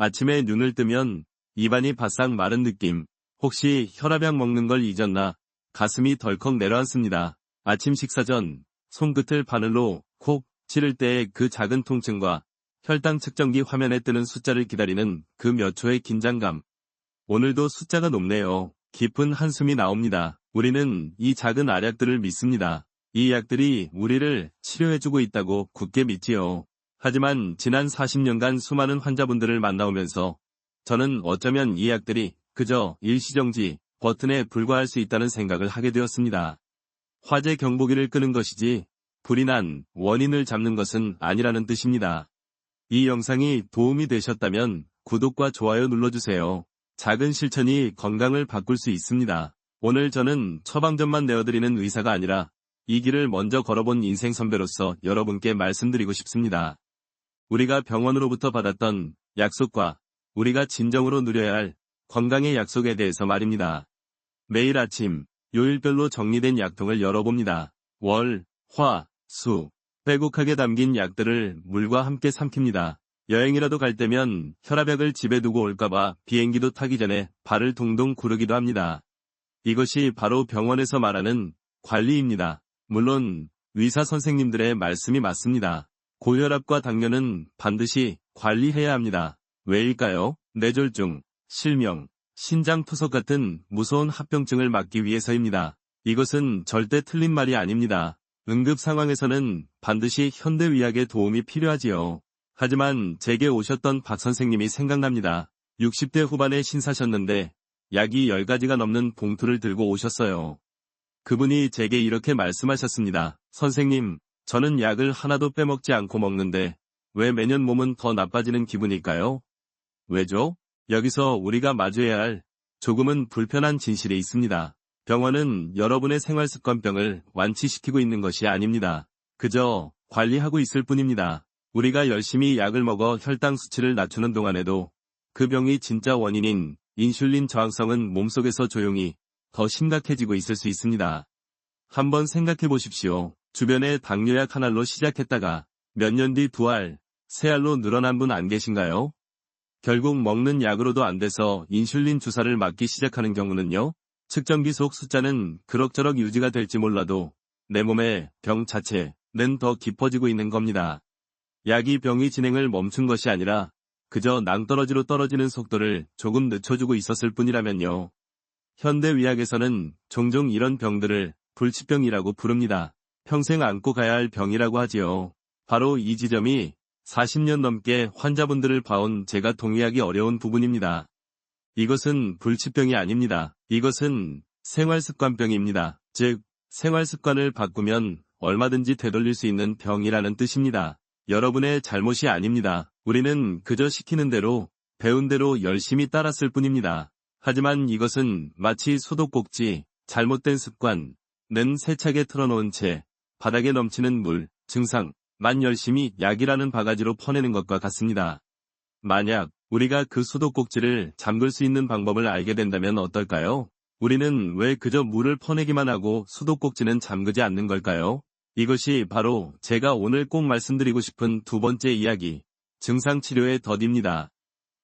아침에 눈을 뜨면 입안이 바싹 마른 느낌. 혹시 혈압약 먹는 걸 잊었나? 가슴이 덜컥 내려앉습니다. 아침 식사 전 손끝을 바늘로 콕 찌를 때의 그 작은 통증과 혈당 측정기 화면에 뜨는 숫자를 기다리는 그 몇 초의 긴장감. 오늘도 숫자가 높네요. 깊은 한숨이 나옵니다. 우리는 이 작은 알약들을 믿습니다. 이 약들이 우리를 치료해주고 있다고 굳게 믿지요. 하지만 지난 40년간 수많은 환자분들을 만나오면서 저는 어쩌면 이 약들이 그저 일시정지 버튼에 불과할 수 있다는 생각을 하게 되었습니다. 화재 경보기를 끄는 것이지 불이 난 원인을 잡는 것은 아니라는 뜻입니다. 이 영상이 도움이 되셨다면 구독과 좋아요 눌러주세요. 작은 실천이 건강을 바꿀 수 있습니다. 오늘 저는 처방전만 내어드리는 의사가 아니라 이 길을 먼저 걸어본 인생 선배로서 여러분께 말씀드리고 싶습니다. 우리가 병원으로부터 받았던 약속과 우리가 진정으로 누려야 할 건강의 약속에 대해서 말입니다. 매일 아침 요일별로 정리된 약통을 열어봅니다. 월, 화, 수, 빼곡하게 담긴 약들을 물과 함께 삼킵니다. 여행이라도 갈 때면 혈압약을 집에 두고 올까봐 비행기도 타기 전에 발을 동동 구르기도 합니다. 이것이 바로 병원에서 말하는 관리입니다. 물론 의사 선생님들의 말씀이 맞습니다. 고혈압과 당뇨는 반드시 관리해야 합니다. 왜일까요? 뇌졸중, 실명, 신장투석 같은 무서운 합병증을 막기 위해서입니다. 이것은 절대 틀린 말이 아닙니다. 응급 상황에서는 반드시 현대의학의 도움이 필요하지요. 하지만 제게 오셨던 박 선생님이 생각납니다. 60대 후반의 신사셨는데 약이 10가지가 넘는 봉투를 들고 오셨어요. 그분이 제게 이렇게 말씀하셨습니다. 선생님, 저는 약을 하나도 빼먹지 않고 먹는데 왜 매년 몸은 더 나빠지는 기분일까요? 왜죠? 여기서 우리가 마주해야 할 조금은 불편한 진실이 있습니다. 병원은 여러분의 생활습관병을 완치시키고 있는 것이 아닙니다. 그저 관리하고 있을 뿐입니다. 우리가 열심히 약을 먹어 혈당 수치를 낮추는 동안에도 그 병이 진짜 원인인 인슐린 저항성은 몸속에서 조용히 더 심각해지고 있을 수 있습니다. 한번 생각해 보십시오. 주변에 당뇨약 한 알로 시작했다가 몇 년 뒤 2알, 3알로 늘어난 분 안 계신가요? 결국 먹는 약으로도 안 돼서 인슐린 주사를 맞기 시작하는 경우는요. 측정기 속 숫자는 그럭저럭 유지가 될지 몰라도 내 몸의 병 자체는 더 깊어지고 있는 겁니다. 약이 병의 진행을 멈춘 것이 아니라 그저 낭떠러지로 떨어지는 속도를 조금 늦춰주고 있었을 뿐이라면요. 현대의학에서는 종종 이런 병들을 불치병이라고 부릅니다. 평생 안고 가야 할 병이라고 하지요. 바로 이 지점이 40년 넘게 환자분들을 봐온 제가 동의하기 어려운 부분입니다. 이것은 불치병이 아닙니다. 이것은 생활습관병입니다. 즉, 생활습관을 바꾸면 얼마든지 되돌릴 수 있는 병이라는 뜻입니다. 여러분의 잘못이 아닙니다. 우리는 그저 시키는 대로, 배운 대로 열심히 따랐을 뿐입니다. 하지만 이것은 마치 소독꼭지, 잘못된 습관, 는 세차게 틀어놓은 채 바닥에 넘치는 물, 증상만 열심히 약이라는 바가지로 퍼내는 것과 같습니다. 만약 우리가 그 소독꼭지를 잠글 수 있는 방법을 알게 된다면 어떨까요? 우리는 왜 그저 물을 퍼내기만 하고 소독꼭지는 잠그지 않는 걸까요? 이것이 바로 제가 오늘 꼭 말씀드리고 싶은 두 번째 이야기, 증상치료의 덫입니다.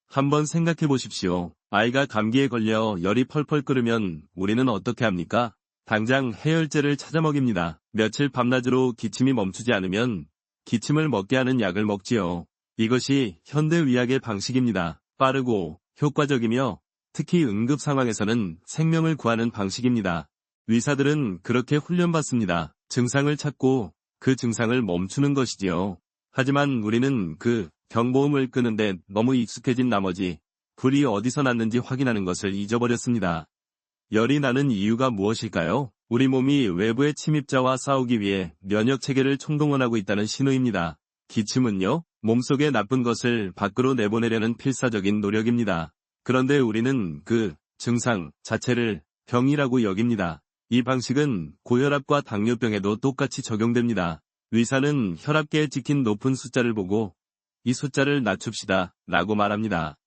한번 생각해 보십시오. 아이가 감기에 걸려 열이 펄펄 끓으면 우리는 어떻게 합니까? 당장 해열제를 찾아 먹입니다. 며칠 밤낮으로 기침이 멈추지 않으면 기침을 먹게 하는 약을 먹지요. 이것이 현대의학의 방식입니다. 빠르고 효과적이며 특히 응급 상황에서는 생명을 구하는 방식입니다. 의사들은 그렇게 훈련받습니다. 증상을 찾고 그 증상을 멈추는 것이지요. 하지만 우리는 그 경보음을 끄는데 너무 익숙해진 나머지 불이 어디서 났는지 확인하는 것을 잊어버렸습니다. 열이 나는 이유가 무엇일까요? 우리 몸이 외부의 침입자와 싸우기 위해 면역체계를 총동원하고 있다는 신호입니다. 기침은요? 몸속의 나쁜 것을 밖으로 내보내려는 필사적인 노력입니다. 그런데 우리는 그 증상 자체를 병이라고 여깁니다. 이 방식은 고혈압과 당뇨병에도 똑같이 적용됩니다. 의사는 혈압계에 찍힌 높은 숫자를 보고 이 숫자를 낮춥시다 라고 말합니다.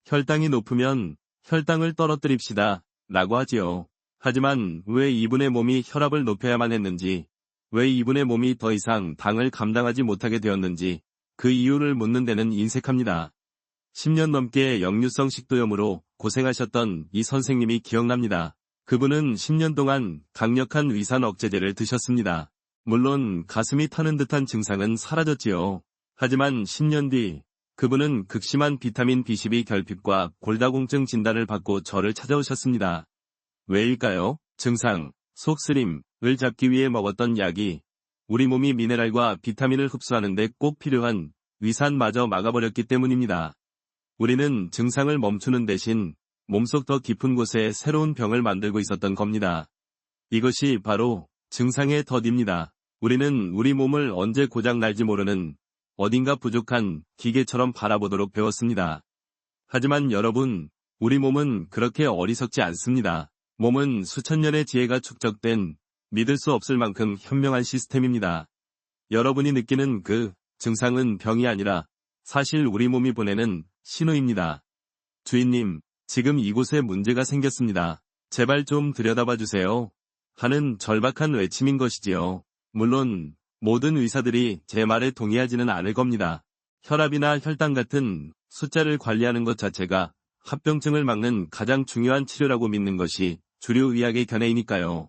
혈당이 높으면 혈당을 떨어뜨립시다 라고 하지요. 하지만 왜 이분의 몸이 혈압을 높여야만 했는지, 왜 이분의 몸이 더 이상 당을 감당하지 못하게 되었는지 그 이유를 묻는 데는 인색합니다. 10년 넘게 역류성 식도염으로 고생하셨던 이 선생님이 기억납니다. 그분은 10년 동안 강력한 위산 억제제를 드셨습니다. 물론 가슴이 타는 듯한 증상은 사라졌지요. 하지만 10년 뒤 그분은 극심한 비타민 B12 결핍과 골다공증 진단을 받고 저를 찾아오셨습니다. 왜일까요? 증상, 속쓰림을 잡기 위해 먹었던 약이 우리 몸이 미네랄과 비타민을 흡수하는 데 꼭 필요한 위산마저 막아버렸기 때문입니다. 우리는 증상을 멈추는 대신 몸속 더 깊은 곳에 새로운 병을 만들고 있었던 겁니다. 이것이 바로 증상의 덫입니다. 우리는 우리 몸을 언제 고장 날지 모르는 어딘가 부족한 기계처럼 바라보도록 배웠습니다. 하지만 여러분, 우리 몸은 그렇게 어리석지 않습니다. 몸은 수천 년의 지혜가 축적된 믿을 수 없을 만큼 현명한 시스템입니다. 여러분이 느끼는 그 증상은 병이 아니라 사실 우리 몸이 보내는 신호입니다. 주인님, 지금 이곳에 문제가 생겼습니다. 제발 좀 들여다봐 주세요. 하는 절박한 외침인 것이지요. 물론 모든 의사들이 제 말에 동의하지는 않을 겁니다. 혈압이나 혈당 같은 숫자를 관리하는 것 자체가 합병증을 막는 가장 중요한 치료라고 믿는 것이 주류 의학의 견해이니까요.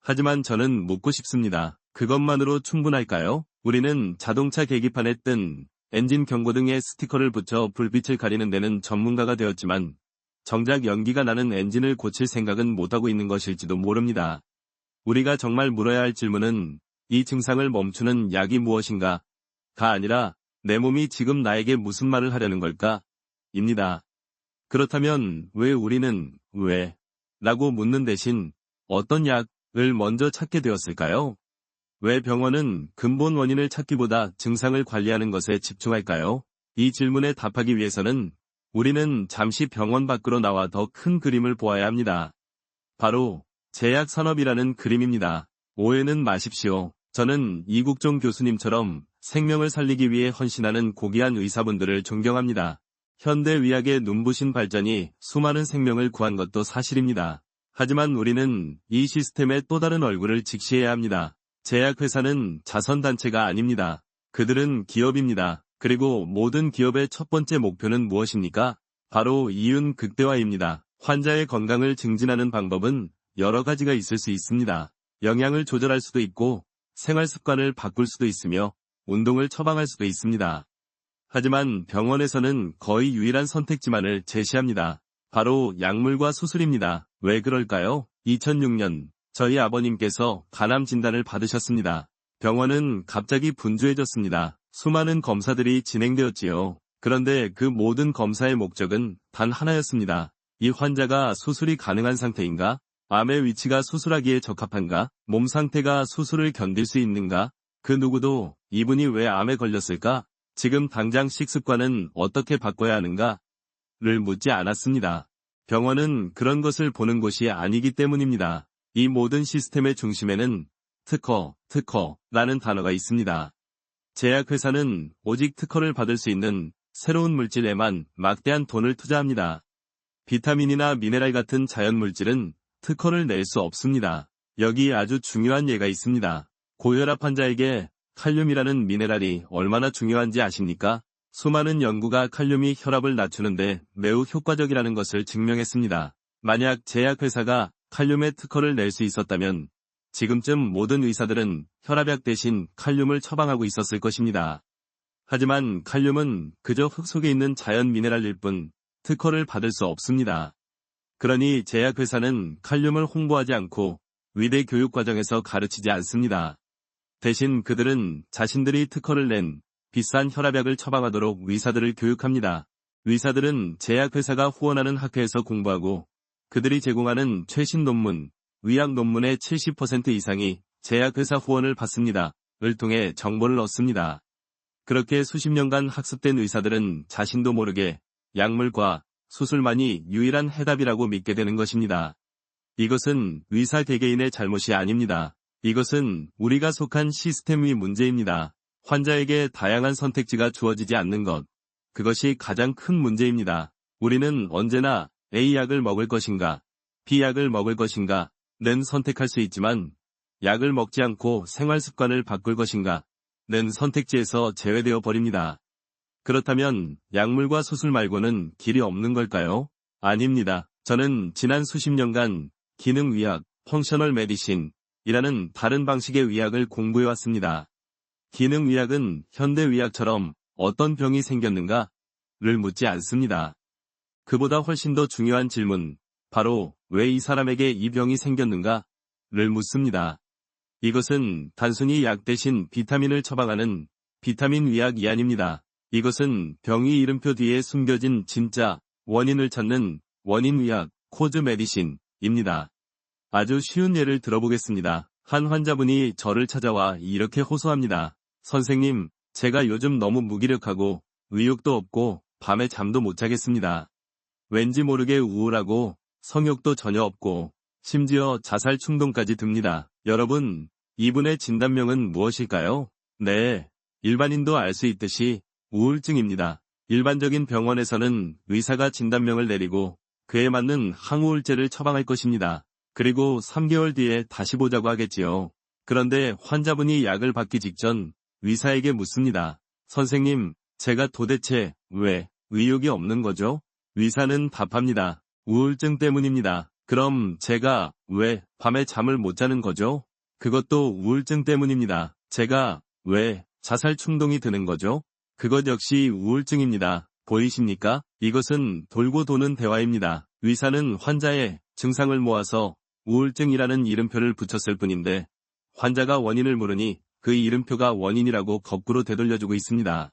하지만 저는 묻고 싶습니다. 그것만으로 충분할까요? 우리는 자동차 계기판에 뜬 엔진 경고등에 스티커를 붙여 불빛을 가리는 데는 전문가가 되었지만 정작 연기가 나는 엔진을 고칠 생각은 못하고 있는 것일지도 모릅니다. 우리가 정말 물어야 할 질문은 이 증상을 멈추는 약이 무엇인가? 가 아니라 내 몸이 지금 나에게 무슨 말을 하려는 걸까? 입니다. 그렇다면 왜 우리는 왜? 라고 묻는 대신 어떤 약을 먼저 찾게 되었을까요? 왜 병원은 근본 원인을 찾기보다 증상을 관리하는 것에 집중할까요? 이 질문에 답하기 위해서는 우리는 잠시 병원 밖으로 나와 더 큰 그림을 보아야 합니다. 바로 제약 산업이라는 그림입니다. 오해는 마십시오. 저는 이국종 교수님처럼 생명을 살리기 위해 헌신하는 고귀한 의사분들을 존경합니다. 현대의학의 눈부신 발전이 수많은 생명을 구한 것도 사실입니다. 하지만 우리는 이 시스템의 또 다른 얼굴을 직시해야 합니다. 제약회사는 자선단체가 아닙니다. 그들은 기업입니다. 그리고 모든 기업의 첫 번째 목표는 무엇입니까? 바로 이윤 극대화입니다. 환자의 건강을 증진하는 방법은 여러 가지가 있을 수 있습니다. 영양을 조절할 수도 있고 생활 습관을 바꿀 수도 있으며 운동을 처방할 수도 있습니다. 하지만 병원에서는 거의 유일한 선택지만을 제시합니다. 바로 약물과 수술입니다. 왜 그럴까요? 2006년 저희 아버님께서 간암 진단을 받으셨습니다. 병원은 갑자기 분주해졌습니다. 수많은 검사들이 진행되었지요. 그런데 그 모든 검사의 목적은 단 하나였습니다. 이 환자가 수술이 가능한 상태인가? 암의 위치가 수술하기에 적합한가? 몸 상태가 수술을 견딜 수 있는가? 그 누구도 이분이 왜 암에 걸렸을까? 지금 당장 식습관은 어떻게 바꿔야 하는가? 를 묻지 않았습니다. 병원은 그런 것을 보는 곳이 아니기 때문입니다. 이 모든 시스템의 중심에는 특허라는 단어가 있습니다. 제약회사는 오직 특허를 받을 수 있는 새로운 물질에만 막대한 돈을 투자합니다. 비타민이나 미네랄 같은 자연물질은 특허를 낼 수 없습니다. 여기 아주 중요한 예가 있습니다. 고혈압 환자에게 칼륨이라는 미네랄이 얼마나 중요한지 아십니까? 수많은 연구가 칼륨이 혈압을 낮추는데 매우 효과적이라는 것을 증명했습니다. 만약 제약회사가 칼륨의 특허를 낼 수 있었다면 지금쯤 모든 의사들은 혈압약 대신 칼륨을 처방하고 있었을 것입니다. 하지만 칼륨은 그저 흙 속에 있는 자연 미네랄일 뿐 특허를 받을 수 없습니다. 그러니 제약회사는 칼륨을 홍보하지 않고 의대 교육 과정에서 가르치지 않습니다. 대신 그들은 자신들이 특허를 낸 비싼 혈압약을 처방하도록 의사들을 교육합니다. 의사들은 제약회사가 후원하는 학회에서 공부하고 그들이 제공하는 최신 논문, 의학 논문의 70% 이상이 제약회사 후원을 받습니다. 을 통해 정보를 얻습니다. 그렇게 수십 년간 학습된 의사들은 자신도 모르게 약물과 수술만이 유일한 해답이라고 믿게 되는 것입니다. 이것은 의사 개개인의 잘못이 아닙니다. 이것은 우리가 속한 시스템의 문제입니다. 환자에게 다양한 선택지가 주어지지 않는 것. 그것이 가장 큰 문제입니다. 우리는 언제나 A약을 먹을 것인가, B약을 먹을 것인가, 는 선택할 수 있지만 약을 먹지 않고 생활 습관을 바꿀 것인가, 는 선택지에서 제외되어 버립니다. 그렇다면 약물과 수술 말고는 길이 없는 걸까요? 아닙니다. 저는 지난 수십 년간 기능의학, 펑셔널 메디신이라는 다른 방식의 의학을 공부해왔습니다. 기능의학은 현대의학처럼 어떤 병이 생겼는가를 묻지 않습니다. 그보다 훨씬 더 중요한 질문, 바로 왜 이 사람에게 이 병이 생겼는가를 묻습니다. 이것은 단순히 약 대신 비타민을 처방하는 비타민 의학이 아닙니다. 이것은 병이 이름표 뒤에 숨겨진 진짜 원인을 찾는 원인의학, 코즈 메디신입니다. 아주 쉬운 예를 들어보겠습니다. 한 환자분이 저를 찾아와 이렇게 호소합니다. 선생님, 제가 요즘 너무 무기력하고 의욕도 없고 밤에 잠도 못 자겠습니다. 왠지 모르게 우울하고 성욕도 전혀 없고 심지어 자살 충동까지 듭니다. 여러분, 이분의 진단명은 무엇일까요? 네, 일반인도 알 수 있듯이 우울증입니다. 일반적인 병원에서는 의사가 진단명을 내리고 그에 맞는 항우울제를 처방할 것입니다. 그리고 3개월 뒤에 다시 보자고 하겠지요. 그런데 환자분이 약을 받기 직전 의사에게 묻습니다. 선생님, 제가 도대체 왜 의욕이 없는 거죠? 의사는 답합니다. 우울증 때문입니다. 그럼 제가 왜 밤에 잠을 못 자는 거죠? 그것도 우울증 때문입니다. 제가 왜 자살 충동이 드는 거죠? 그것 역시 우울증입니다. 보이십니까? 이것은 돌고 도는 대화입니다. 의사는 환자의 증상을 모아서 우울증이라는 이름표를 붙였을 뿐인데 환자가 원인을 물으니 그 이름표가 원인이라고 거꾸로 되돌려주고 있습니다.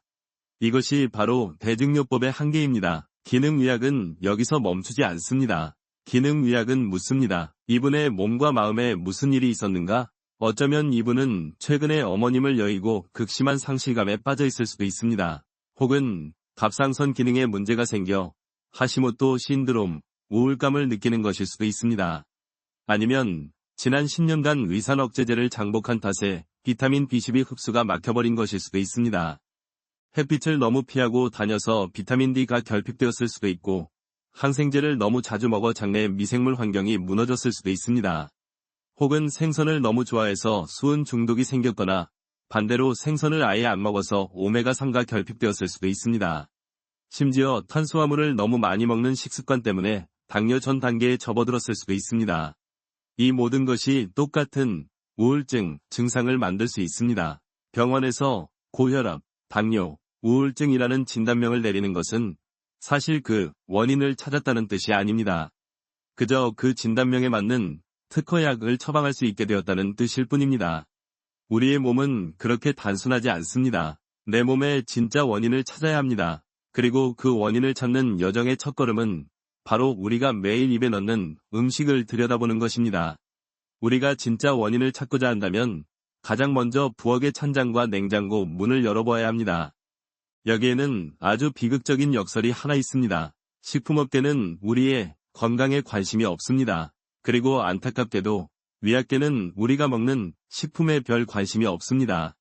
이것이 바로 대증요법의 한계입니다. 기능의학은 여기서 멈추지 않습니다. 기능의학은 묻습니다. 이분의 몸과 마음에 무슨 일이 있었는가? 어쩌면 이분은 최근에 어머님을 여의고 극심한 상실감에 빠져 있을 수도 있습니다. 혹은 갑상선 기능에 문제가 생겨 하시모토 신드롬, 우울감을 느끼는 것일 수도 있습니다. 아니면 지난 10년간 위산 억제제를 장복한 탓에 비타민 B12 흡수가 막혀버린 것일 수도 있습니다. 햇빛을 너무 피하고 다녀서 비타민 D가 결핍되었을 수도 있고 항생제를 너무 자주 먹어 장내 미생물 환경이 무너졌을 수도 있습니다. 혹은 생선을 너무 좋아해서 수은 중독이 생겼거나 반대로 생선을 아예 안 먹어서 오메가3가 결핍되었을 수도 있습니다. 심지어 탄수화물을 너무 많이 먹는 식습관 때문에 당뇨 전 단계에 접어들었을 수도 있습니다. 이 모든 것이 똑같은 우울증 증상을 만들 수 있습니다. 병원에서 고혈압, 당뇨, 우울증이라는 진단명을 내리는 것은 사실 그 원인을 찾았다는 뜻이 아닙니다. 그저 그 진단명에 맞는 특허약을 처방할 수 있게 되었다는 뜻일 뿐입니다. 우리의 몸은 그렇게 단순하지 않습니다. 내 몸의 진짜 원인을 찾아야 합니다. 그리고 그 원인을 찾는 여정의 첫걸음은 바로 우리가 매일 입에 넣는 음식을 들여다보는 것입니다. 우리가 진짜 원인을 찾고자 한다면 가장 먼저 부엌의 찬장과 냉장고 문을 열어보아야 합니다. 여기에는 아주 비극적인 역설이 하나 있습니다. 식품업계는 우리의 건강에 관심이 없습니다. 그리고 안타깝게도 의학계는 우리가 먹는 식품에 별 관심이 없습니다.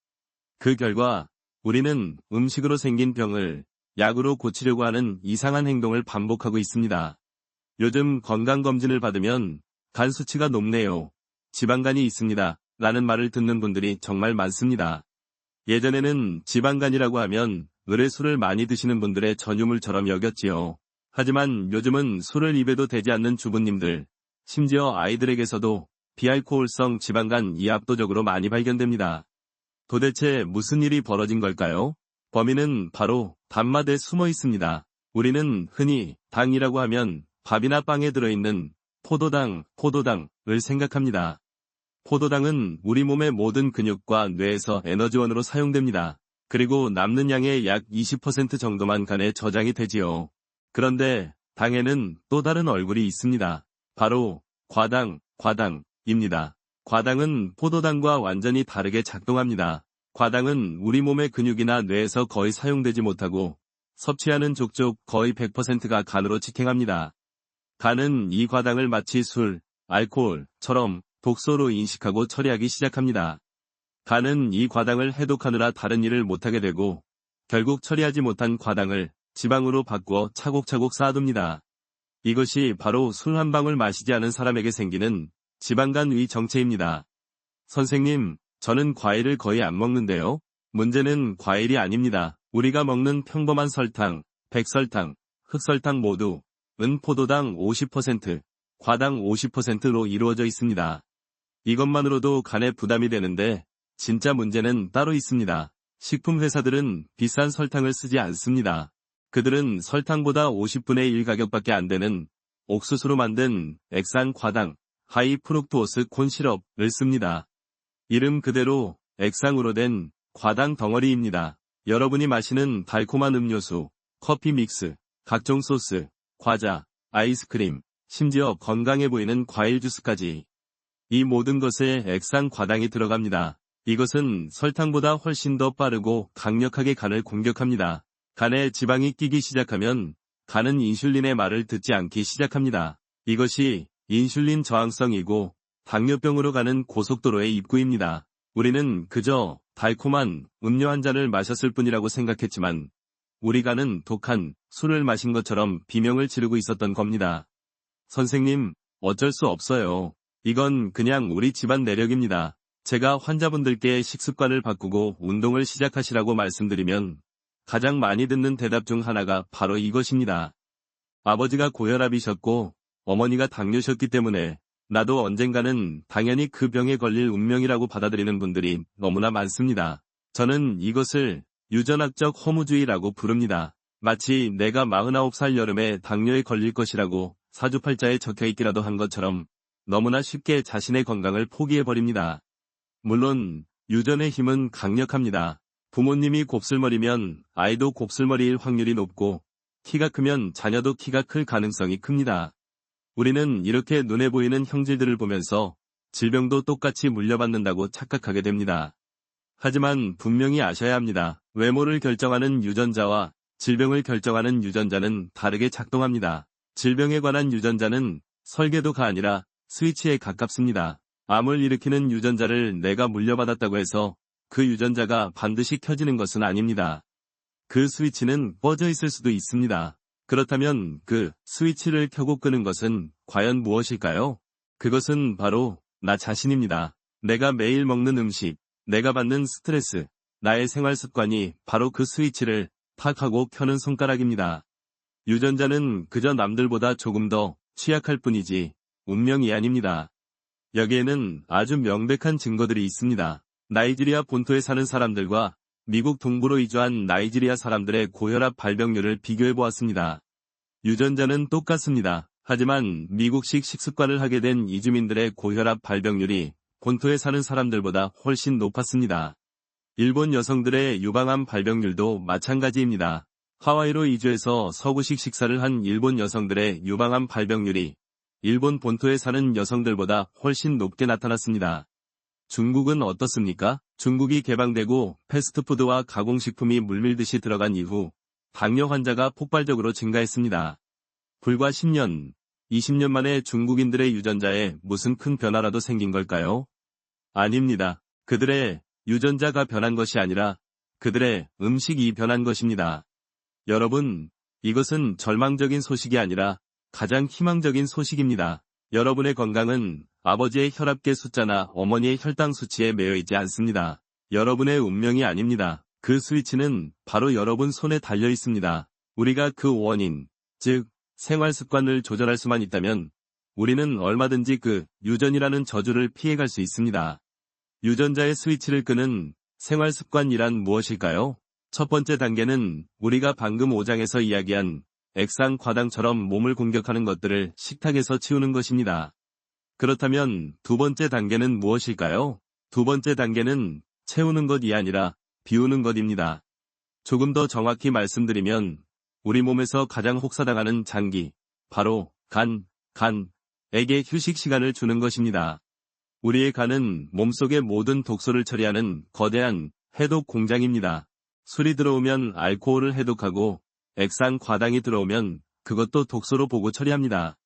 그 결과 우리는 음식으로 생긴 병을 약으로 고치려고 하는 이상한 행동을 반복하고 있습니다. 요즘 건강검진을 받으면 간 수치가 높네요. 지방간이 있습니다. 라는 말을 듣는 분들이 정말 많습니다. 예전에는 지방간이라고 하면 을의 술을 많이 드시는 분들의 전유물처럼 여겼지요. 하지만 요즘은 술을 입에도 대지 않는 주부님들, 심지어 아이들에게서도 비알코올성 지방간이 압도적으로 많이 발견됩니다. 도대체 무슨 일이 벌어진 걸까요? 범인은 바로 단맛에 숨어 있습니다. 우리는 흔히 당이라고 하면 밥이나 빵에 들어있는 포도당을 생각합니다. 포도당은 우리 몸의 모든 근육과 뇌에서 에너지원으로 사용됩니다. 그리고 남는 양의 약 20% 정도만 간에 저장이 되지요. 그런데 당에는 또 다른 얼굴이 있습니다. 바로 과당입니다. 과당은 포도당과 완전히 다르게 작동합니다. 과당은 우리 몸의 근육이나 뇌에서 거의 사용되지 못하고 섭취하는 족족 거의 100%가 간으로 직행합니다. 간은 이 과당을 마치 술, 알코올처럼 독소로 인식하고 처리하기 시작합니다. 간은 이 과당을 해독하느라 다른 일을 못하게 되고 결국 처리하지 못한 과당을 지방으로 바꾸어 차곡차곡 쌓아둡니다. 이것이 바로 술 한 방울 마시지 않은 사람에게 생기는 지방간의 정체입니다. 선생님, 저는 과일을 거의 안 먹는데요. 문제는 과일이 아닙니다. 우리가 먹는 평범한 설탕, 백설탕, 흑설탕 모두 은 포도당 50%, 과당 50%로 이루어져 있습니다. 이것만으로도 간에 부담이 되는데 진짜 문제는 따로 있습니다. 식품 회사들은 비싼 설탕을 쓰지 않습니다. 그들은 설탕보다 50분의 1 가격밖에 안 되는 옥수수로 만든 액상 과당, 하이 프룩토스 콘 시럽을 씁니다. 이름 그대로 액상으로 된 과당 덩어리입니다. 여러분이 마시는 달콤한 음료수, 커피 믹스, 각종 소스, 과자, 아이스크림, 심지어 건강해 보이는 과일 주스까지 이 모든 것에 액상 과당이 들어갑니다. 이것은 설탕보다 훨씬 더 빠르고 강력하게 간을 공격합니다. 간에 지방이 끼기 시작하면 간은 인슐린의 말을 듣지 않기 시작합니다. 이것이 인슐린 저항성이고 당뇨병으로 가는 고속도로의 입구입니다. 우리는 그저 달콤한 음료 한 잔을 마셨을 뿐이라고 생각했지만 우리 간은 독한 술을 마신 것처럼 비명을 지르고 있었던 겁니다. 선생님, 어쩔 수 없어요. 이건 그냥 우리 집안 내력입니다. 제가 환자분들께 식습관을 바꾸고 운동을 시작하시라고 말씀드리면 가장 많이 듣는 대답 중 하나가 바로 이것입니다. 아버지가 고혈압이셨고 어머니가 당뇨셨기 때문에 나도 언젠가는 당연히 그 병에 걸릴 운명이라고 받아들이는 분들이 너무나 많습니다. 저는 이것을 유전학적 허무주의라고 부릅니다. 마치 내가 49살 여름에 당뇨에 걸릴 것이라고 사주팔자에 적혀있기라도 한 것처럼 너무나 쉽게 자신의 건강을 포기해버립니다. 물론 유전의 힘은 강력합니다. 부모님이 곱슬머리면 아이도 곱슬머리일 확률이 높고 키가 크면 자녀도 키가 클 가능성이 큽니다. 우리는 이렇게 눈에 보이는 형질들을 보면서 질병도 똑같이 물려받는다고 착각하게 됩니다. 하지만 분명히 아셔야 합니다. 외모를 결정하는 유전자와 질병을 결정하는 유전자는 다르게 작동합니다. 질병에 관한 유전자는 설계도가 아니라 스위치에 가깝습니다. 암을 일으키는 유전자를 내가 물려받았다고 해서 그 유전자가 반드시 켜지는 것은 아닙니다. 그 스위치는 꺼져 있을 수도 있습니다. 그렇다면 그 스위치를 켜고 끄는 것은 과연 무엇일까요? 그것은 바로 나 자신입니다. 내가 매일 먹는 음식, 내가 받는 스트레스, 나의 생활 습관이 바로 그 스위치를 탁 하고 켜는 손가락입니다. 유전자는 그저 남들보다 조금 더 취약할 뿐이지 운명이 아닙니다. 여기에는 아주 명백한 증거들이 있습니다. 나이지리아 본토에 사는 사람들과 미국 동부로 이주한 나이지리아 사람들의 고혈압 발병률을 비교해보았습니다. 유전자는 똑같습니다. 하지만 미국식 식습관을 하게 된 이주민들의 고혈압 발병률이 본토에 사는 사람들보다 훨씬 높았습니다. 일본 여성들의 유방암 발병률도 마찬가지입니다. 하와이로 이주해서 서구식 식사를 한 일본 여성들의 유방암 발병률이 일본 본토에 사는 여성들보다 훨씬 높게 나타났습니다. 중국은 어떻습니까? 중국이 개방되고 패스트푸드와 가공식품이 물밀듯이 들어간 이후 당뇨 환자가 폭발적으로 증가했습니다. 불과 10년, 20년 만에 중국인들의 유전자에 무슨 큰 변화라도 생긴 걸까요? 아닙니다. 그들의 유전자가 변한 것이 아니라 그들의 음식이 변한 것입니다. 여러분, 이것은 절망적인 소식이 아니라 가장 희망적인 소식입니다. 여러분의 건강은 아버지의 혈압계 숫자나 어머니의 혈당 수치에 매여 있지 않습니다. 여러분의 운명이 아닙니다. 그 스위치는 바로 여러분 손에 달려 있습니다. 우리가 그 원인, 즉 생활 습관을 조절할 수만 있다면 우리는 얼마든지 그 유전이라는 저주를 피해갈 수 있습니다. 유전자의 스위치를 끄는 생활 습관이란 무엇일까요? 첫 번째 단계는 우리가 방금 5장에서 이야기한 액상 과당처럼 몸을 공격하는 것들을 식탁에서 치우는 것입니다. 그렇다면 두 번째 단계는 무엇일까요? 두 번째 단계는 채우는 것이 아니라 비우는 것입니다. 조금 더 정확히 말씀드리면 우리 몸에서 가장 혹사당하는 장기, 바로 간에게 휴식 시간을 주는 것입니다. 우리의 간은 몸속의 모든 독소를 처리하는 거대한 해독 공장입니다. 술이 들어오면 알코올을 해독하고 액상 과당이 들어오면 그것도 독소로 보고 처리합니다.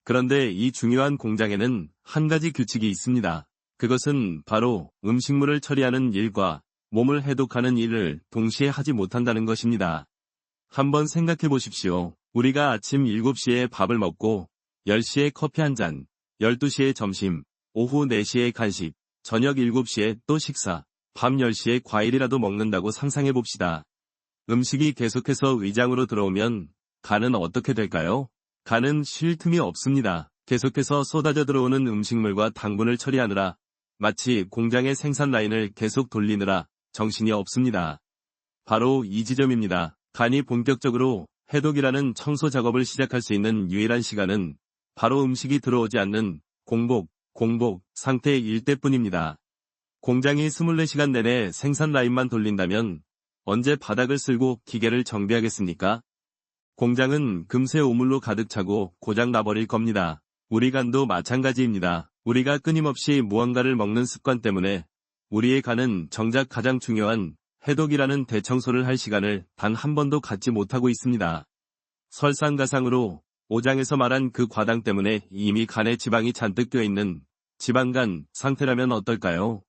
그런데 이 중요한 공장에는 한 가지 규칙이 있습니다. 그것은 바로 음식물을 처리하는 일과 몸을 해독하는 일을 동시에 하지 못한다는 것입니다. 한번 생각해 보십시오. 우리가 아침 7시에 밥을 먹고 10시에 커피 한 잔, 12시에 점심, 오후 4시에 간식, 저녁 7시에 또 식사, 밤 10시에 과일이라도 먹는다고 상상해 봅시다. 음식이 계속해서 위장으로 들어오면 간은 어떻게 될까요? 간은 쉴 틈이 없습니다. 계속해서 쏟아져 들어오는 음식물과 당분을 처리하느라 마치 공장의 생산 라인을 계속 돌리느라 정신이 없습니다. 바로 이 지점입니다. 간이 본격적으로 해독이라는 청소 작업을 시작할 수 있는 유일한 시간은 바로 음식이 들어오지 않는 공복 상태일 때뿐입니다. 공장이 24시간 내내 생산 라인만 돌린다면 언제 바닥을 쓸고 기계를 정비하겠습니까? 공장은 금세 오물로 가득 차고 고장 나버릴 겁니다. 우리 간도 마찬가지입니다. 우리가 끊임없이 무언가를 먹는 습관 때문에 우리의 간은 정작 가장 중요한 해독이라는 대청소를 할 시간을 단 한 번도 갖지 못하고 있습니다. 설상가상으로 5장에서 말한 그 과당 때문에 이미 간에 지방이 잔뜩 껴있는 지방간 상태라면 어떨까요?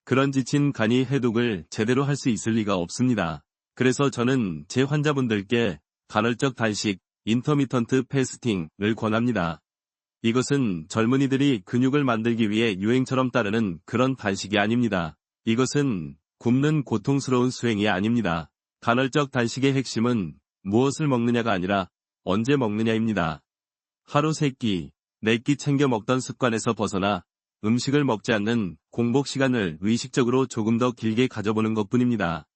그런 지친 간이 해독을 제대로 할 수 있을 리가 없습니다. 그래서 저는 제 환자분들께 간헐적 단식, 인터미턴트 패스팅을 권합니다. 이것은 젊은이들이 근육을 만들기 위해 유행처럼 따르는 그런 단식이 아닙니다. 이것은 굶는 고통스러운 수행이 아닙니다. 간헐적 단식의 핵심은 무엇을 먹느냐가 아니라 언제 먹느냐입니다. 하루 3끼, 4끼 챙겨 먹던 습관에서 벗어나 음식을 먹지 않는 공복 시간을 의식적으로 조금 더 길게 가져보는 것뿐입니다.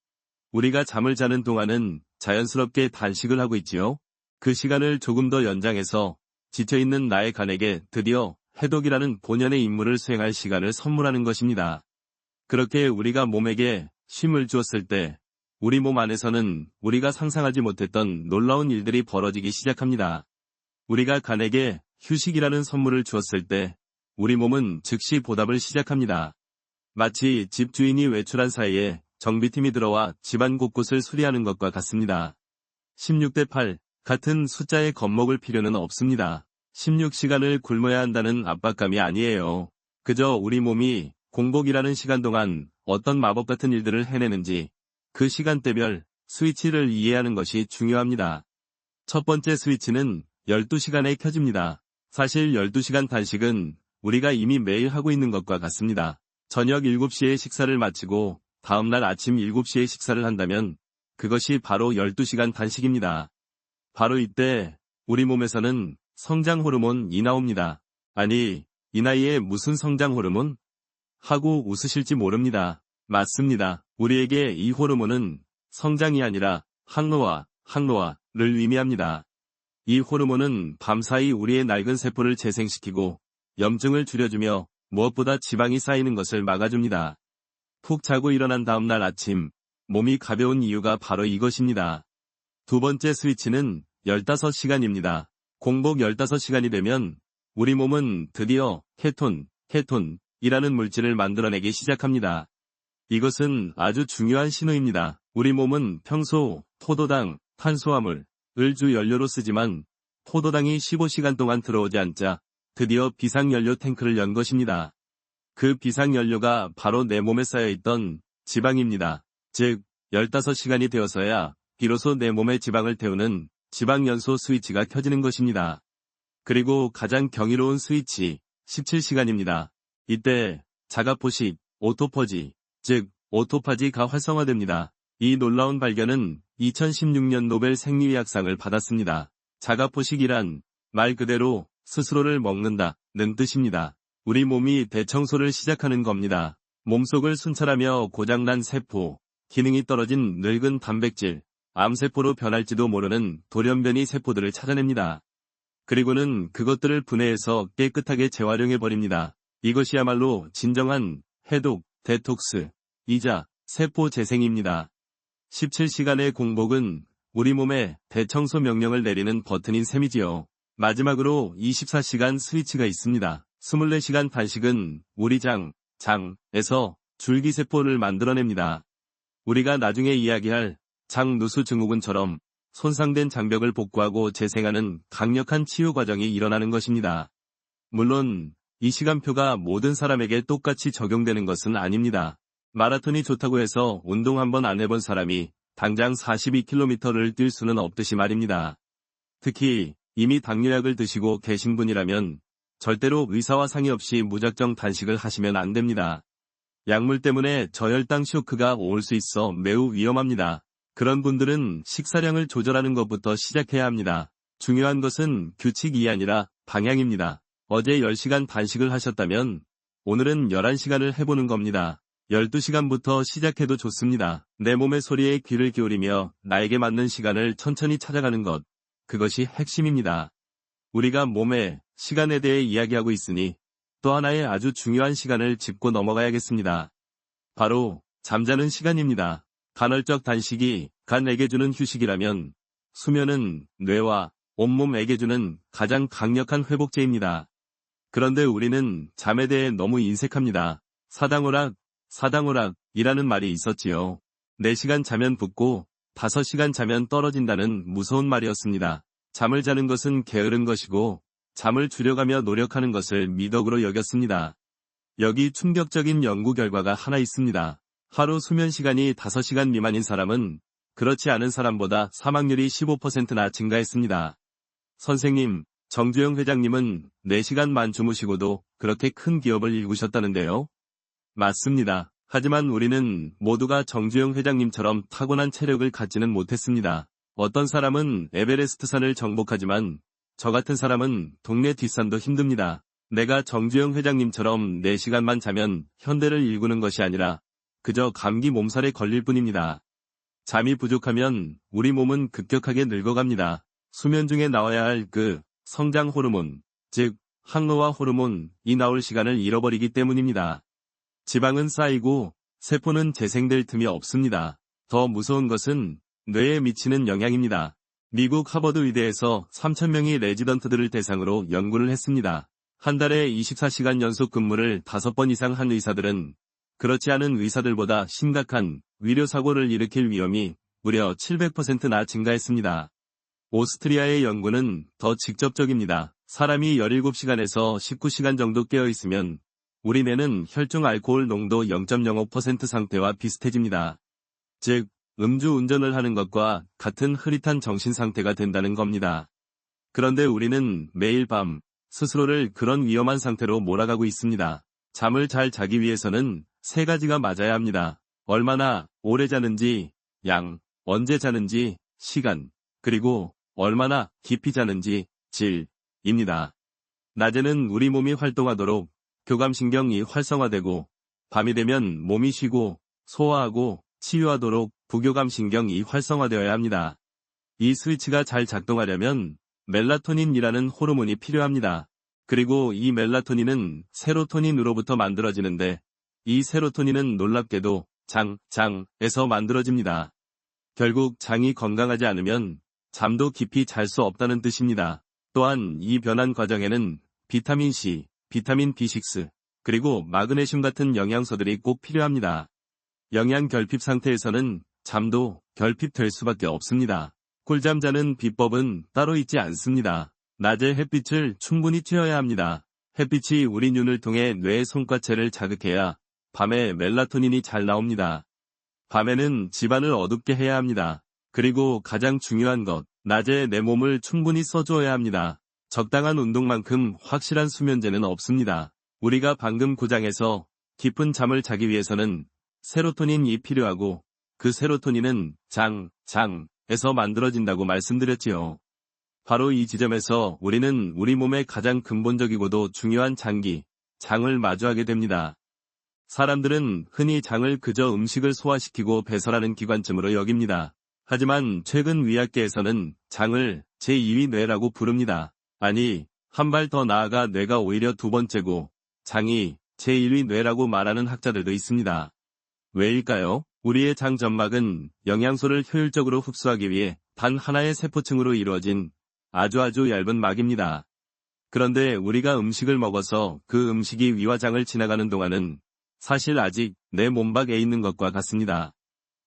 우리가 잠을 자는 동안은 자연스럽게 단식을 하고 있지요. 그 시간을 조금 더 연장해서 지쳐있는 나의 간에게 드디어 해독이라는 본연의 임무를 수행할 시간을 선물하는 것입니다. 그렇게 우리가 몸에게 쉼을 주었을 때 우리 몸 안에서는 우리가 상상하지 못했던 놀라운 일들이 벌어지기 시작합니다. 우리가 간에게 휴식이라는 선물을 주었을 때 우리 몸은 즉시 보답을 시작합니다. 마치 집주인이 외출한 사이에 정비팀이 들어와 집안 곳곳을 수리하는 것과 같습니다. 16대 8, 같은 숫자에 겁먹을 필요는 없습니다. 16시간을 굶어야 한다는 압박감이 아니에요. 그저 우리 몸이 공복이라는 시간 동안 어떤 마법 같은 일들을 해내는지 그 시간대별 스위치를 이해하는 것이 중요합니다. 첫 번째 스위치는 12시간에 켜집니다. 사실 12시간 단식은 우리가 이미 매일 하고 있는 것과 같습니다. 저녁 7시에 식사를 마치고 다음날 아침 7시에 식사를 한다면 그것이 바로 12시간 단식입니다. 바로 이때 우리 몸에서는 성장 호르몬이 나옵니다. 아니, 이 나이에 무슨 성장 호르몬? 하고 웃으실지 모릅니다. 맞습니다. 우리에게 이 호르몬은 성장이 아니라 항노화를 의미합니다. 이 호르몬은 밤사이 우리의 낡은 세포를 재생시키고 염증을 줄여주며 무엇보다 지방이 쌓이는 것을 막아줍니다. 푹 자고 일어난 다음날 아침, 몸이 가벼운 이유가 바로 이것입니다. 두 번째 스위치는 15시간입니다. 공복 15시간이 되면 우리 몸은 드디어 케톤이라는 물질을 만들어내기 시작합니다. 이것은 아주 중요한 신호입니다. 우리 몸은 평소 포도당, 탄수화물을 주 연료로 쓰지만 포도당이 15시간 동안 들어오지 않자 드디어 비상연료 탱크를 연 것입니다. 그 비상연료가 바로 내 몸에 쌓여있던 지방입니다. 즉, 15시간이 되어서야 비로소 내 몸에 지방을 태우는 지방연소 스위치가 켜지는 것입니다. 그리고 가장 경이로운 스위치, 17시간입니다. 이때 자가포식, 오토퍼지, 즉 오토파지가 활성화됩니다. 이 놀라운 발견은 2016년 노벨 생리의학상을 받았습니다. 자가포식이란 말 그대로 스스로를 먹는다는 뜻입니다. 우리 몸이 대청소를 시작하는 겁니다. 몸속을 순찰하며 고장난 세포, 기능이 떨어진 늙은 단백질, 암세포로 변할지도 모르는 돌연변이 세포들을 찾아냅니다. 그리고는 그것들을 분해해서 깨끗하게 재활용해버립니다. 이것이야말로 진정한 해독, 데톡스이자 세포 재생입니다. 17시간의 공복은 우리 몸에 대청소 명령을 내리는 버튼인 셈이지요. 마지막으로 24시간 스위치가 있습니다. 24시간 단식은 우리 장에서 줄기세포를 만들어냅니다. 우리가 나중에 이야기할 장누수 증후군처럼 손상된 장벽을 복구하고 재생하는 강력한 치유 과정이 일어나는 것입니다. 물론 이 시간표가 모든 사람에게 똑같이 적용되는 것은 아닙니다. 마라톤이 좋다고 해서 운동 한번 안 해본 사람이 당장 42km를 뛸 수는 없듯이 말입니다. 특히 이미 당뇨약을 드시고 계신 분이라면 절대로 의사와 상의 없이 무작정 단식을 하시면 안 됩니다. 약물 때문에 저혈당 쇼크가 올 수 있어 매우 위험합니다. 그런 분들은 식사량을 조절하는 것부터 시작해야 합니다. 중요한 것은 규칙이 아니라 방향입니다. 어제 10시간 단식을 하셨다면 오늘은 11시간을 해보는 겁니다. 12시간부터 시작해도 좋습니다. 내 몸의 소리에 귀를 기울이며 나에게 맞는 시간을 천천히 찾아가는 것. 그것이 핵심입니다. 우리가 몸의 시간에 대해 이야기하고 있으니 또 하나의 아주 중요한 시간을 짚고 넘어가야겠습니다. 바로 잠자는 시간입니다. 간헐적 단식이 간에게 주는 휴식이라면 수면은 뇌와 온몸에게 주는 가장 강력한 회복제입니다. 그런데 우리는 잠에 대해 너무 인색합니다. 사당오락이라는 말이 있었지요. 4시간 자면 붓고 5시간 자면 떨어진다는 무서운 말이었습니다. 잠을 자는 것은 게으른 것이고 잠을 줄여가며 노력하는 것을 미덕으로 여겼습니다. 여기 충격적인 연구 결과가 하나 있습니다. 하루 수면 시간이 5시간 미만인 사람은 그렇지 않은 사람보다 사망률이 15%나 증가했습니다. 선생님, 정주영 회장님은 4시간만 주무시고도 그렇게 큰 기업을 일구셨다는데요. 맞습니다. 하지만 우리는 모두가 정주영 회장님처럼 타고난 체력을 갖지는 못했습니다. 어떤 사람은 에베레스트산을 정복하지만 저 같은 사람은 동네 뒷산도 힘듭니다. 내가 정주영 회장님처럼 4시간만 자면 현대를 일구는 것이 아니라 그저 감기 몸살에 걸릴 뿐입니다. 잠이 부족하면 우리 몸은 급격하게 늙어갑니다. 수면 중에 나와야 할 성장 호르몬, 즉 항노화 호르몬이 나올 시간을 잃어버리기 때문입니다. 지방은 쌓이고 세포는 재생될 틈이 없습니다. 더 무서운 것은 뇌에 미치는 영향입니다. 미국 하버드 의대에서 3,000명의 레지던트들을 대상으로 연구를 했습니다. 한 달에 24시간 연속 근무를 5번 이상 한 의사들은 그렇지 않은 의사들보다 심각한 위료사고를 일으킬 위험이 무려 700%나 증가했습니다. 오스트리아의 연구는 더 직접적입니다. 사람이 17시간에서 19시간 정도 깨어있으면 우리 뇌는 혈중 알코올 농도 0.05% 상태와 비슷해집니다. 즉, 음주 운전을 하는 것과 같은 흐릿한 정신 상태가 된다는 겁니다. 그런데 우리는 매일 밤 스스로를 그런 위험한 상태로 몰아가고 있습니다. 잠을 잘 자기 위해서는 3가지가 맞아야 합니다. 얼마나 오래 자는지, 양, 언제 자는지, 시간, 그리고 얼마나 깊이 자는지, 질입니다. 낮에는 우리 몸이 활동하도록 교감신경이 활성화되고 밤이 되면 몸이 쉬고 소화하고 치유하도록 부교감신경이 활성화되어야 합니다. 이 스위치가 잘 작동하려면 멜라토닌이라는 호르몬이 필요합니다. 그리고 이 멜라토닌은 세로토닌으로부터 만들어지는데 이 세로토닌은 놀랍게도 장에서 만들어집니다. 결국 장이 건강하지 않으면 잠도 깊이 잘 수 없다는 뜻입니다. 또한 이 변환 과정에는 비타민C, 비타민 B6, 그리고 마그네슘 같은 영양소들이 꼭 필요합니다. 영양 결핍 상태에서는 잠도 결핍될 수밖에 없습니다. 꿀잠 자는 비법은 따로 있지 않습니다. 낮에 햇빛을 충분히 쬐어야 합니다. 햇빛이 우리 눈을 통해 뇌의 손과체를 자극해야 밤에 멜라토닌이 잘 나옵니다. 밤에는 집안을 어둡게 해야 합니다. 그리고 가장 중요한 것, 낮에 내 몸을 충분히 써주어야 합니다. 적당한 운동만큼 확실한 수면제는 없습니다. 우리가 방금 구장에서 깊은 잠을 자기 위해서는 세로토닌이 필요하고 그 세로토닌은 장에서 만들어진다고 말씀드렸지요. 바로 이 지점에서 우리는 우리 몸의 가장 근본적이고도 중요한 장을 마주하게 됩니다. 사람들은 흔히 장을 그저 음식을 소화시키고 배설하는 기관쯤으로 여깁니다. 하지만 최근 의학계에서는 장을 제2위 뇌라고 부릅니다. 아니, 한 발 더 나아가 뇌가 오히려 2번째고 장이 제1위 뇌라고 말하는 학자들도 있습니다. 왜일까요? 우리의 장 점막은 영양소를 효율적으로 흡수하기 위해 단 하나의 세포층으로 이루어진 아주 얇은 막입니다. 그런데 우리가 음식을 먹어서 그 음식이 위와 장을 지나가는 동안은 사실 아직 내 몸 밖에 있는 것과 같습니다.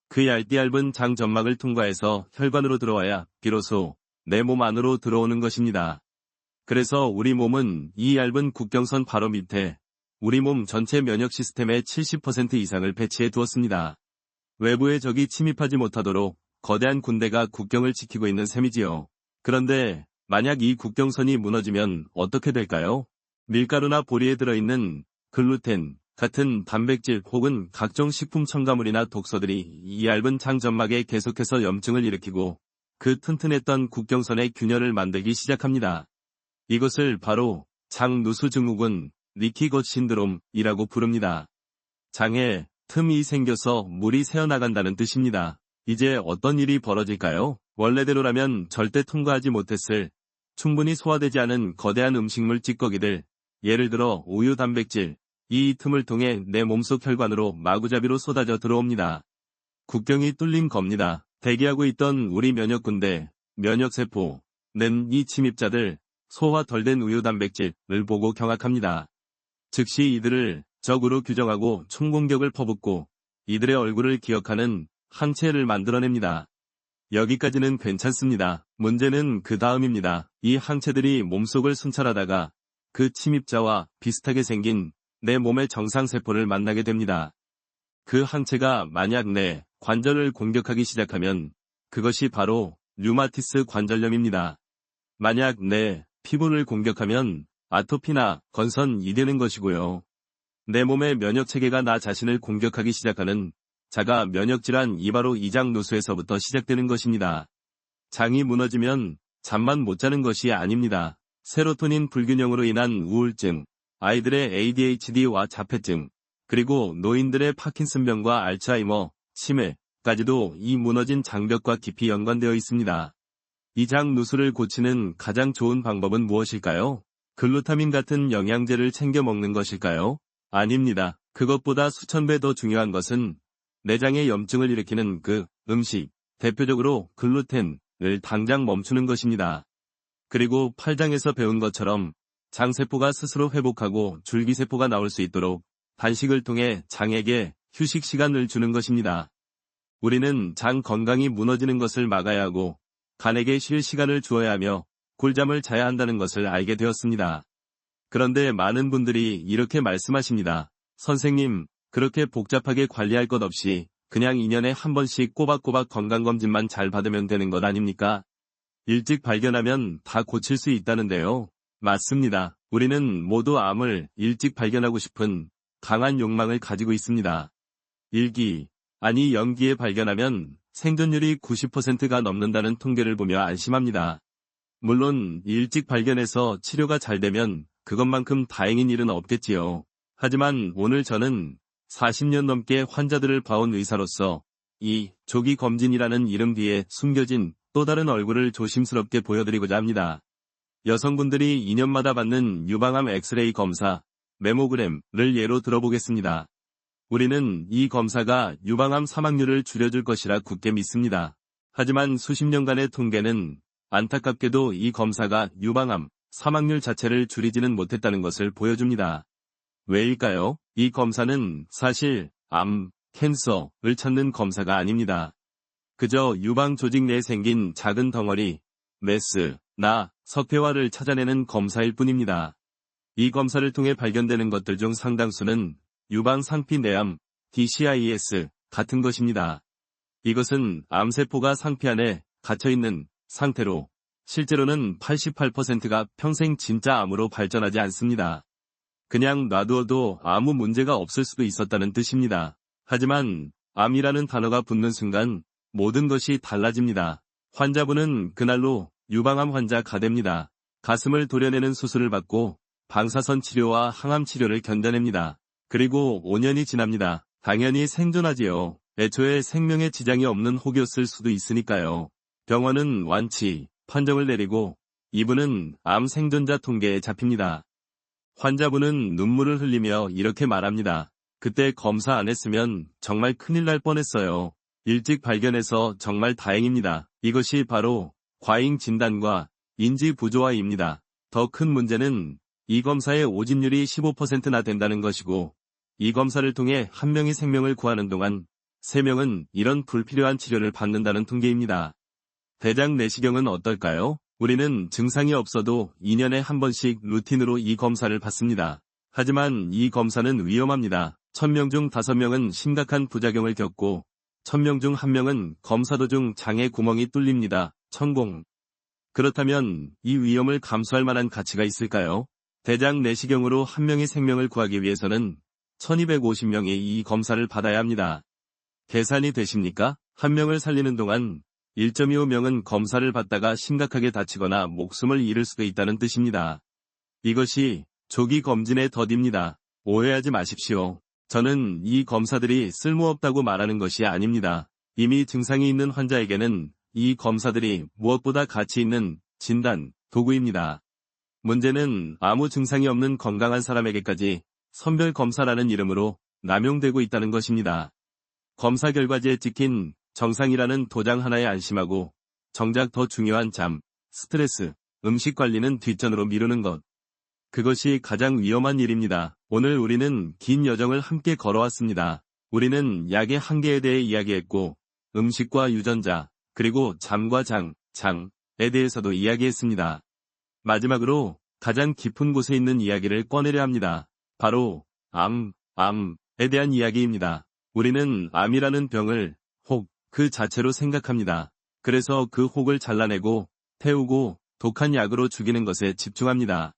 그 얇은 장 점막을 통과해서 혈관으로 들어와야 비로소 내 몸 안으로 들어오는 것입니다. 그래서 우리 몸은 이 얇은 국경선 바로 밑에 우리 몸 전체 면역 시스템의 70% 이상을 배치해 두었습니다. 외부의 적이 침입하지 못하도록 거대한 군대가 국경을 지키고 있는 셈이지요. 그런데 만약 이 국경선이 무너지면 어떻게 될까요? 밀가루나 보리에 들어있는 글루텐, 같은 단백질 혹은 각종 식품 첨가물이나 독소들이 이 얇은 장 점막에 계속해서 염증을 일으키고 그 튼튼했던 국경선에 균열을 만들기 시작합니다. 이것을 바로 장누수 증후군, 리키것 신드롬이라고 부릅니다. 장에 틈이 생겨서 물이 새어나간다는 뜻입니다. 이제 어떤 일이 벌어질까요? 원래대로라면 절대 통과하지 못했을 충분히 소화되지 않은 거대한 음식물 찌꺼기들, 예를 들어 우유 단백질, 이 틈을 통해 내 몸속 혈관으로 마구잡이로 쏟아져 들어옵니다. 국경이 뚫린 겁니다. 대기하고 있던 우리 면역군대, 면역세포는 이 침입자들, 소화 덜 된 우유 단백질을 보고 경악합니다. 즉시 이들을 적으로 규정하고 총공격을 퍼붓고 이들의 얼굴을 기억하는 항체를 만들어냅니다. 여기까지는 괜찮습니다. 문제는 그 다음입니다. 이 항체들이 몸속을 순찰하다가 그 침입자와 비슷하게 생긴 내 몸의 정상세포를 만나게 됩니다. 그 항체가 만약 내 관절을 공격하기 시작하면 그것이 바로 류마티스 관절염입니다. 만약 내 피부를 공격하면 아토피나 건선이 되는 것이고요. 내 몸의 면역체계가 나 자신을 공격하기 시작하는 자가 면역질환 이 바로 이장누수에서부터 시작되는 것입니다. 장이 무너지면 잠만 못 자는 것이 아닙니다. 세로토닌 불균형으로 인한 우울증, 아이들의 ADHD와 자폐증, 그리고 노인들의 파킨슨병과 알츠하이머, 치매까지도 이 무너진 장벽과 깊이 연관되어 있습니다. 이 장누수를 고치는 가장 좋은 방법은 무엇일까요? 글루타민 같은 영양제를 챙겨 먹는 것일까요? 아닙니다. 그것보다 수천 배 더 중요한 것은 내장의 염증을 일으키는 그 음식, 대표적으로 글루텐을 당장 멈추는 것입니다. 그리고 8장에서 배운 것처럼 장세포가 스스로 회복하고 줄기세포가 나올 수 있도록 단식을 통해 장에게 휴식 시간을 주는 것입니다. 우리는 장 건강이 무너지는 것을 막아야 하고 간에게 쉴 시간을 주어야 하며 꿀잠을 자야 한다는 것을 알게 되었습니다. 그런데 많은 분들이 이렇게 말씀하십니다. 선생님, 그렇게 복잡하게 관리할 것 없이 그냥 2년에 한 번씩 꼬박꼬박 건강검진만 잘 받으면 되는 것 아닙니까? 일찍 발견하면 다 고칠 수 있다는데요. 맞습니다. 우리는 모두 암을 일찍 발견하고 싶은 강한 욕망을 가지고 있습니다. 1기, 아니 0기에 발견하면 생존율이 90%가 넘는다는 통계를 보며 안심합니다. 물론 일찍 발견해서 치료가 잘 되면 그것만큼 다행인 일은 없겠지요. 하지만 오늘 저는 40년 넘게 환자들을 봐온 의사로서 이 조기 검진이라는 이름 뒤에 숨겨진 또 다른 얼굴을 조심스럽게 보여드리고자 합니다. 여성분들이 2년마다 받는 유방암 엑스레이 검사, 메모그램을 예로 들어보겠습니다. 우리는 이 검사가 유방암 사망률을 줄여줄 것이라 굳게 믿습니다. 하지만 수십 년간의 통계는 안타깝게도 이 검사가 유방암 사망률 자체를 줄이지는 못했다는 것을 보여줍니다. 왜일까요? 이 검사는 사실 암, 캔서를 찾는 검사가 아닙니다. 그저 유방 조직 내에 생긴 작은 덩어리, 메스나 석회화를 찾아내는 검사일 뿐입니다. 이 검사를 통해 발견되는 것들 중 상당수는 유방 상피 내암, DCIS 같은 것입니다. 이것은 암세포가 상피 안에 갇혀있는 상태로 실제로는 88%가 평생 진짜 암으로 발전하지 않습니다. 그냥 놔두어도 아무 문제가 없을 수도 있었다는 뜻입니다. 하지만 암이라는 단어가 붙는 순간 모든 것이 달라집니다. 환자분은 그날로 유방암 환자가 됩니다. 가슴을 도려내는 수술을 받고 방사선 치료와 항암 치료를 견뎌냅니다. 그리고 5년이 지납니다. 당연히 생존하지요. 애초에 생명에 지장이 없는 혹이었을 수도 있으니까요. 병원은 완치, 판정을 내리고 이분은 암 생존자 통계에 잡힙니다. 환자분은 눈물을 흘리며 이렇게 말합니다. 그때 검사 안 했으면 정말 큰일 날 뻔했어요. 일찍 발견해서 정말 다행입니다. 이것이 바로 과잉 진단과 인지 부조화입니다. 더 큰 문제는 이 검사의 오진율이 15%나 된다는 것이고 이 검사를 통해 한 명이 생명을 구하는 동안 3명은 이런 불필요한 치료를 받는다는 통계입니다. 대장 내시경은 어떨까요? 우리는 증상이 없어도 2년에 한 번씩 루틴으로 이 검사를 받습니다. 하지만 이 검사는 위험합니다. 1000명 중 5명은 심각한 부작용을 겪고 1000명 중 1명은 검사 도중 장에 구멍이 뚫립니다. 천공. 그렇다면 이 위험을 감수할 만한 가치가 있을까요? 대장 내시경으로 한 명의 생명을 구하기 위해서는 1250명이 이 검사를 받아야 합니다. 계산이 되십니까? 한 명을 살리는 동안 1.25명은 검사를 받다가 심각하게 다치거나 목숨을 잃을 수도 있다는 뜻입니다. 이것이 조기 검진의 덫입니다. 오해하지 마십시오. 저는 이 검사들이 쓸모없다고 말하는 것이 아닙니다. 이미 증상이 있는 환자에게는 이 검사들이 무엇보다 가치 있는 진단, 도구입니다. 문제는 아무 증상이 없는 건강한 사람에게까지 선별검사라는 이름으로 남용되고 있다는 것입니다. 검사 결과지에 찍힌 정상이라는 도장 하나에 안심하고 정작 더 중요한 잠, 스트레스, 음식 관리는 뒷전으로 미루는 것. 그것이 가장 위험한 일입니다. 오늘 우리는 긴 여정을 함께 걸어왔습니다. 우리는 약의 한계에 대해 이야기했고 음식과 유전자, 그리고 잠과 장에 대해서도 이야기했습니다. 마지막으로 가장 깊은 곳에 있는 이야기를 꺼내려 합니다. 바로 암에 대한 이야기입니다. 우리는 암이라는 병을 혹 그 자체로 생각합니다. 그래서 그 혹을 잘라내고 태우고 독한 약으로 죽이는 것에 집중합니다.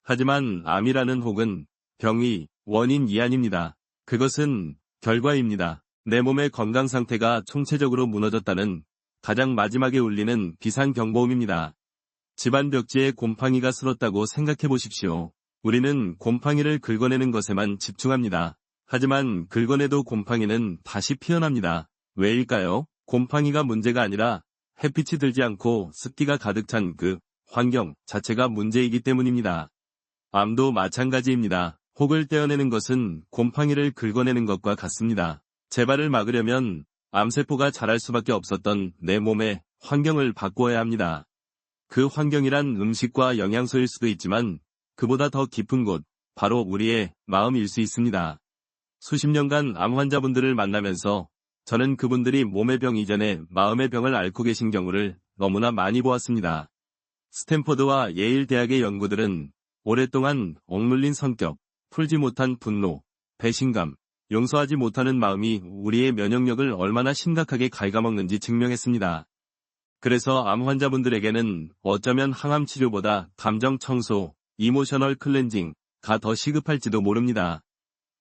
하지만 암이라는 혹은 병이 원인이 아닙니다. 그것은 결과입니다. 내 몸의 건강 상태가 총체적으로 무너졌다는 가장 마지막에 울리는 비상경보음입니다. 집안 벽지에 곰팡이가 슬었다고 생각해 보십시오. 우리는 곰팡이를 긁어내는 것에만 집중합니다. 하지만 긁어내도 곰팡이는 다시 피어납니다. 왜일까요? 곰팡이가 문제가 아니라 햇빛이 들지 않고 습기가 가득 찬 그 환경 자체가 문제이기 때문입니다. 암도 마찬가지입니다. 혹을 떼어내는 것은 곰팡이를 긁어내는 것과 같습니다. 재발을 막으려면 암세포가 자랄 수밖에 없었던 내 몸의 환경을 바꾸어야 합니다. 그 환경이란 음식과 영양소일 수도 있지만 그보다 더 깊은 곳, 바로 우리의 마음일 수 있습니다. 수십 년간 암 환자분들을 만나면서 저는 그분들이 몸의 병 이전에 마음의 병을 앓고 계신 경우를 너무나 많이 보았습니다. 스탠퍼드와 예일 대학의 연구들은 오랫동안 억눌린 성격, 풀지 못한 분노, 배신감, 용서하지 못하는 마음이 우리의 면역력을 얼마나 심각하게 갉아먹는지 증명했습니다. 그래서 암 환자분들에게는 어쩌면 항암 치료보다 감정 청소, 이모셔널 클렌징가 더 시급할지도 모릅니다.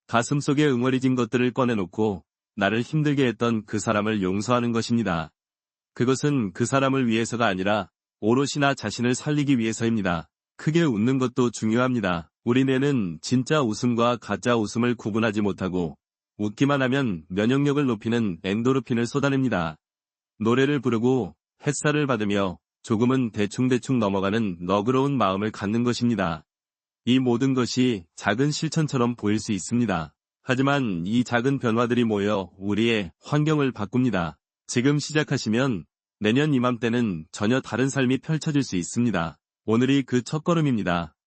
가슴속에 응어리진 것들을 꺼내놓고 나를 힘들게 했던 그 사람을 용서하는 것입니다. 그것은 그 사람을 위해서가 아니라 오롯이 나 자신을 살리기 위해서입니다. 크게 웃는 것도 중요합니다. 우리 뇌는 진짜 웃음과 가짜 웃음을 구분하지 못하고 웃기만 하면 면역력을 높이는 엔도르핀을 쏟아냅니다. 노래를 부르고 햇살을 받으며 조금은 대충대충 넘어가는 너그러운 마음을 갖는 것입니다. 이 모든 것이 작은 실천처럼 보일 수 있습니다. 하지만 이 작은 변화들이 모여 우리의 환경을 바꿉니다. 지금 시작하시면 내년 이맘때는 전혀 다른 삶이 펼쳐질 수 있습니다. 오늘이 그 첫걸음입니다.